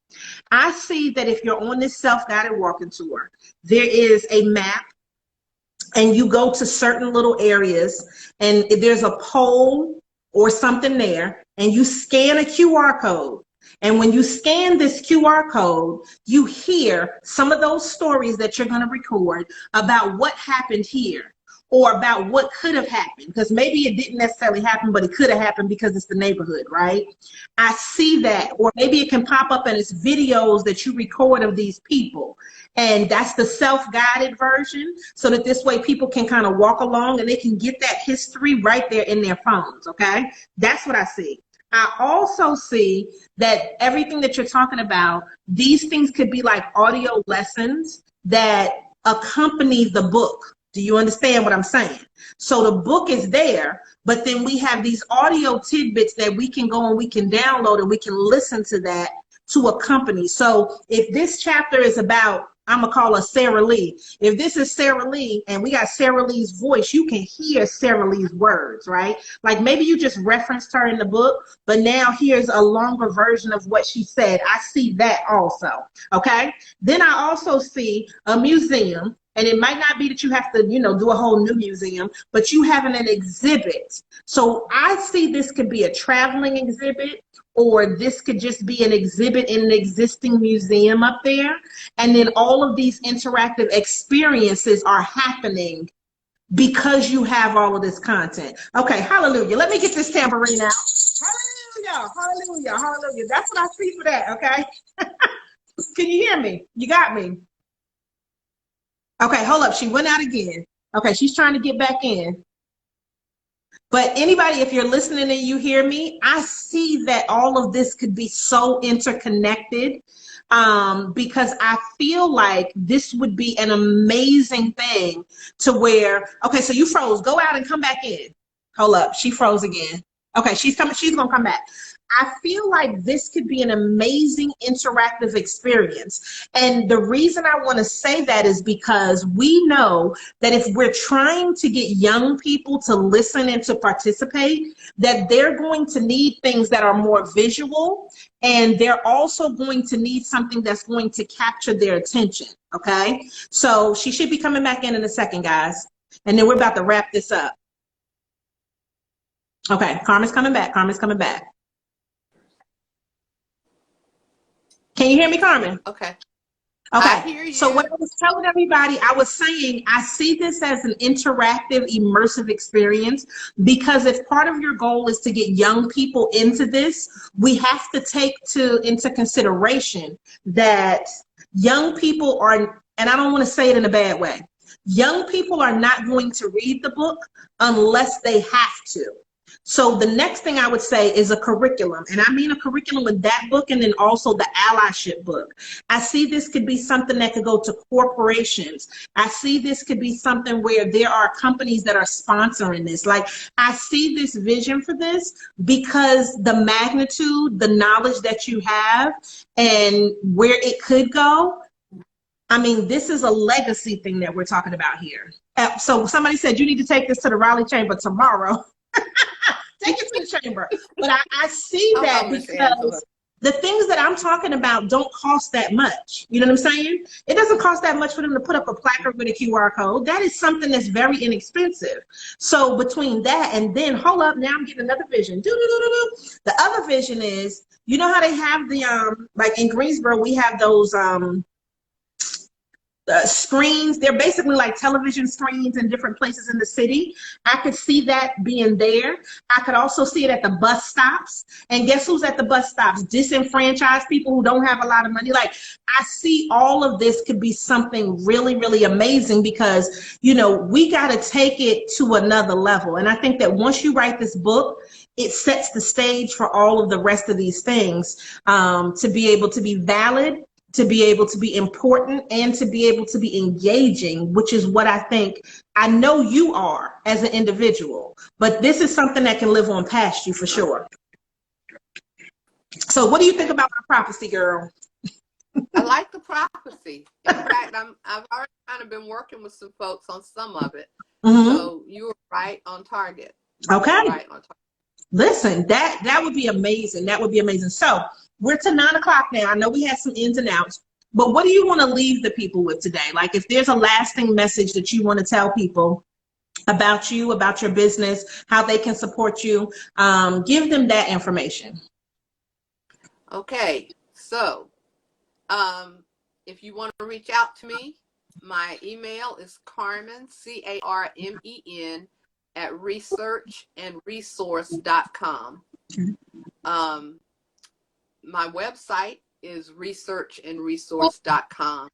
I see that if you're on this self-guided walking tour, there is a map, and you go to certain little areas, and there's a pole or something there, and you scan a QR code. And when you scan this QR code, you hear some of those stories that you're going to record about what happened here, or about what could have happened, because maybe it didn't necessarily happen, but it could have happened because it's the neighborhood, right? I see that. Or maybe it can pop up and it's videos that you record of these people. And that's the self-guided version, so that this way people can kind of walk along and they can get that history right there in their phones, okay? That's what I see. I also see that everything that you're talking about, these things could be like audio lessons that accompany the book. Do you understand what I'm saying? So the book is there, but then we have these audio tidbits that we can go and we can download and we can listen to that to accompany. So if this chapter is about, I'm gonna call her Sarah Lee. If this is Sarah Lee and we got Sarah Lee's voice, you can hear Sarah Lee's words, right? Like maybe you just referenced her in the book, but now here's a longer version of what she said. I see that also, okay? Then I also see a museum, and it might not be that you have to, do a whole new museum, but you having an exhibit. So I see this could be a traveling exhibit, or this could just be an exhibit in an existing museum up there. And then all of these interactive experiences are happening because you have all of this content. Okay, hallelujah. Let me get this tambourine out. Hallelujah, hallelujah, hallelujah. That's what I see for that, okay? Can you hear me? You got me? Okay, hold up. She went out again. Okay, she's trying to get back in. But anybody, if you're listening and you hear me, I see that all of this could be so interconnected, because I feel like this would be an amazing thing to where, okay, so you froze. Go out and come back in. Hold up. She froze again. Okay, she's coming. She's going to come back. I feel like this could be an amazing interactive experience. And the reason I want to say that is because we know that if we're trying to get young people to listen and to participate, that they're going to need things that are more visual, and they're also going to need something that's going to capture their attention, okay? So she should be coming back in a second, guys. And then we're about to wrap this up. Okay, Carmen's coming back. Carmen's coming back. Can you hear me, Carmen? Okay. Okay. I hear you. So what I was telling everybody, I was saying, I see this as an interactive, immersive experience, because if part of your goal is to get young people into this, we have to take into consideration that young people are, and I don't want to say it in a bad way, young people are not going to read the book unless they have to. So the next thing I would say is a curriculum, and I mean a curriculum with that book and then also the allyship book. I see this could be something that could go to corporations. I see this could be something where there are companies that are sponsoring this. Like, I see this vision for this because the magnitude, the knowledge that you have and where it could go. I mean, this is a legacy thing that we're talking about here. So somebody said you need to take this to the Raleigh Chamber tomorrow. Take it to the chamber. But I see that because the things that I'm talking about don't cost that much. You know what I'm saying? It doesn't cost that much for them to put up a placard with a QR code. That is something that's very inexpensive. So between that and then, hold up, now I'm getting another vision. The other vision is, you know how they have the, like in Greensboro, we have those, screens. They're basically like television screens in different places in the city. I could see that being there. I could also see it at the bus stops. And guess who's at the bus stops? Disenfranchised people who don't have a lot of money. Like, I see all of this could be something really, really amazing because, we got to take it to another level. And I think that once you write this book, it sets the stage for all of the rest of these things, to be able to be valid, to be able to be important, and to be able to be engaging, which is what I know you are as an individual, but this is something that can live on past you for sure. So what do you think about my prophecy, girl? I like the prophecy. In fact, I've already kind of been working with some folks on some of it. Mm-hmm. So you were right on target. Okay. Right on target. Listen, that would be amazing. That would be amazing. So we're to 9 o'clock now. I know we had some ins and outs, but what do you want to leave the people with today? Like, if there's a lasting message that you want to tell people about you, about your business, how they can support you, give them that information. Okay. So, if you want to reach out to me, my email is Carmen, CARMEN, at researchandresource.com. My website is researchandresource.com.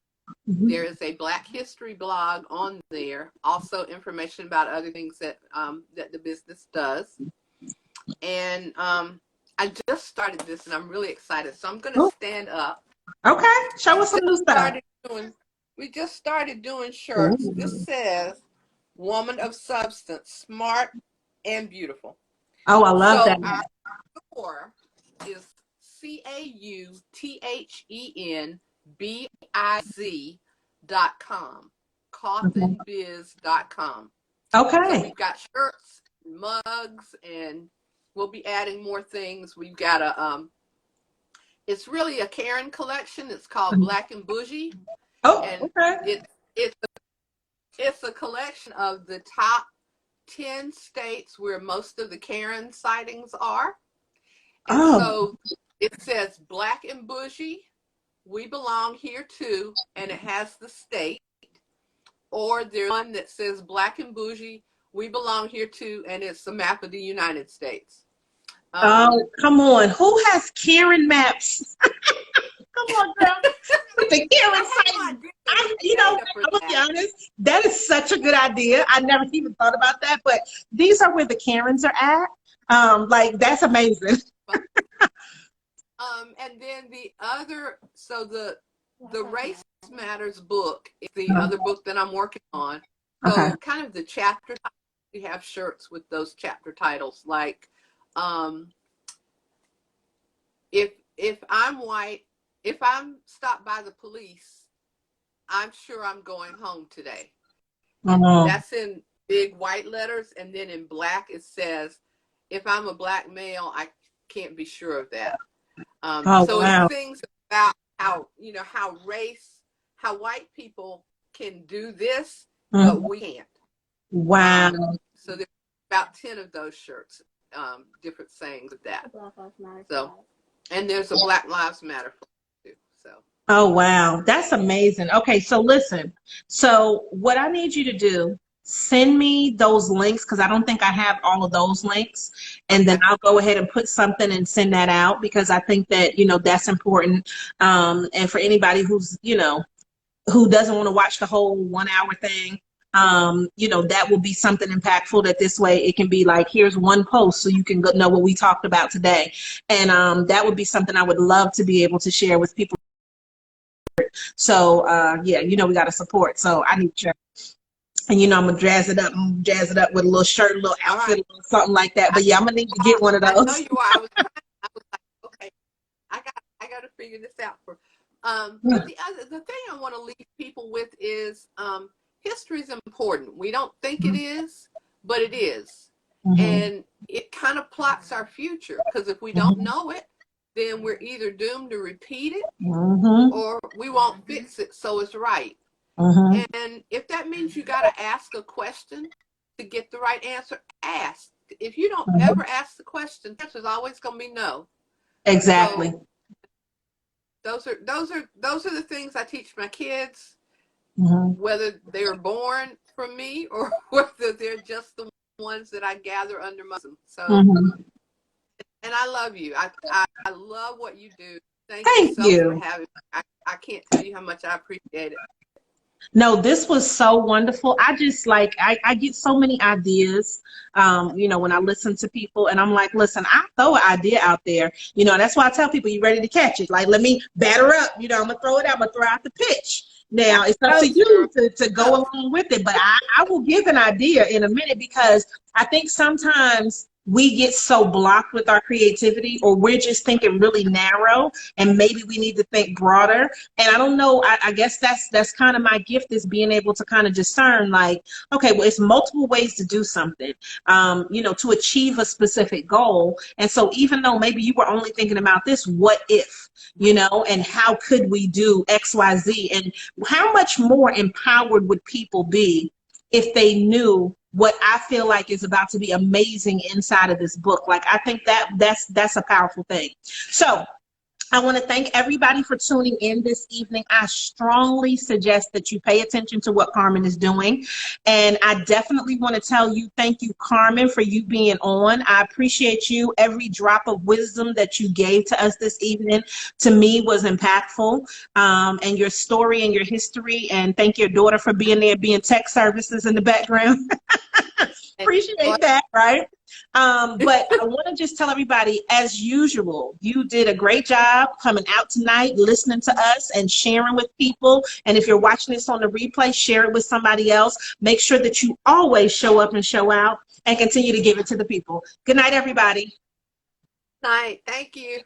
There is a Black History blog on there. Also information about other things that that the business does. And I just started this and I'm really excited. So I'm going to stand up. Okay. Show us some new stuff. We just started doing shirts. This Ooh. says woman of substance, smart and beautiful. Oh, I love that. So our store is CAUTHENBIZ.com, Mhm. cottonbiz.com. So Okay. we've got shirts, mugs, and we'll be adding more things. We've got it's really a Karen collection. It's called Black and Bougie, Oh, and okay. it's it's a collection of the top 10 states where most of the Karen sightings are. And Oh, so it says Black and Bougie, we belong here too, and it has the state. Or there's one that says Black and Bougie, we belong here too, and it's a map of the United States. oh, come on. Who has Karen maps? Come on, girl. With the Karen I had no site. idea there was You know, data for I'm gonna be that. honest. That is such a good idea. I never even thought about that. But these are where the Karens are at. Like that's amazing. And then the other, so the Race Matters book is the other book that I'm working on. Okay. So kind of the chapter, we have shirts with those chapter titles, like um, if I'm white, if I'm stopped by the police, I'm sure I'm going home today. Mhm. That's in big white letters, and then in black it says, if I'm a black male, I can't be sure of that. Oh So it's wow. things about how, how race, how white people can do this, but Mhm. we can't. Wow. So there's about 10 of those shirts, different sayings of that. So, and there's a Black Lives Matter too. So. Oh, wow. That's amazing. Okay, so listen. So what I need you to do, send me those links because I don't think I have all of those links. And then Okay. I'll go ahead and put something and send that out because I think that, that's important. And for anybody who's, who doesn't want to watch the whole 1 hour thing, that will be something impactful that this way it can be like, here's one post so you can know what we talked about today. And that would be something I would love to be able to share with people. So yeah, we got to support. So I need your, and I'm gonna jazz it up with a little shirt, a little All outfit, right. or something like that. I, But yeah, I'm gonna need to get one of I know those. you are. I was like, okay, I got to figure this out for. But the thing I want to leave people with is history is important. We don't think it is, but it is, Mhm. and it kind of plots our future. Because if we don't Mhm. know it, then we're either doomed to repeat it Mhm. or we won't fix it so it's right. Mhm. And if that means you got to ask a question to get the right answer, ask. If you don't Mhm. ever ask the question, the answer is always going to be no. Exactly. So those are the things I teach my kids, Mhm. whether they're born from me or whether they're just the ones that I gather under my thumb. So, Mhm. and I love you. I love what you do. Thank you Thank so much for you. having me. I can't tell you how much I appreciate it. No, this was so wonderful. I just like I get so many ideas, when I listen to people and I'm like, listen, I throw an idea out there. That's why I tell people you ready to catch it. Like, let me batter up, I'm gonna throw it out, I'm gonna throw out the pitch. Now it's up to Toast, girl. you to go Toast. along with it. But I will give an idea in a minute because I think sometimes we get so blocked with our creativity or we're just thinking really narrow and maybe we need to think broader. And I don't know, I guess that's kind of my gift is being able to kind of discern like, okay, well, it's multiple ways to do something, to achieve a specific goal. And so even though maybe you were only thinking about this, what if, and how could we do X, Y, Z? And how much more empowered would people be if they knew what I feel like is about to be amazing inside of this book? Like, I think that's a powerful thing. So I want to thank everybody for tuning in this evening. I strongly suggest that you pay attention to what Carmen is doing. And I definitely want to tell you, thank you, Carmen, for you being on. I appreciate you. Every drop of wisdom that you gave to us this evening, to me, was impactful. And your story and your history. And thank your daughter for being there, being tech services in the background. Appreciate that, right? But I want to just tell everybody, as usual, you did a great job coming out tonight, listening to us and sharing with people. And if you're watching this on the replay, share it with somebody else. Make sure that you always show up and show out and continue to give it to the people. Good night, everybody. Night. Thank you.